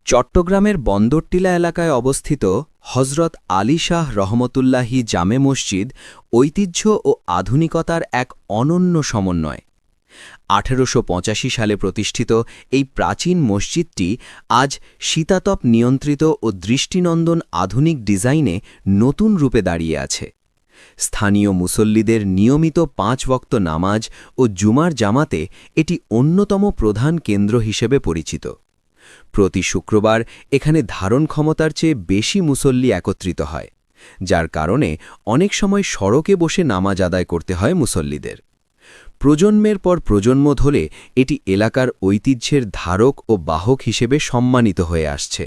চট্টগ্রামের বন্দরটিলা এলাকায় অবস্থিত হজরত আলী শাহ রহমতুল্লাহি জামে মসজিদ ঐতিহ্য ও আধুনিকতার এক অনন্য সমন্বয়। ১৮৮৫ সালে প্রতিষ্ঠিত এই প্রাচীন মসজিদটি আজ শীতাতপ নিয়ন্ত্রিত ও দৃষ্টিনন্দন আধুনিক ডিজাইনে নতুন রূপে দাঁড়িয়ে আছে। স্থানীয় মুসল্লিদের নিয়মিত ৫ ওয়াক্ত নামাজ ও জুমার জামাতে এটি অন্যতম প্রধান কেন্দ্র হিসেবে পরিচিত। প্রতি শুক্রবার এখানে ধারণ ক্ষমতার চেয়ে বেশি মুসল্লি একত্রিত হয়, যার কারণে অনেক সময় সড়কে বসে নামাজ আদায় করতে হয় মুসল্লিদের। প্রজন্মের পর প্রজন্ম ধরে এটি এলাকার ঐতিহ্যের ধারক ও বাহক হিসেবে সম্মানিত হয়ে আসছে।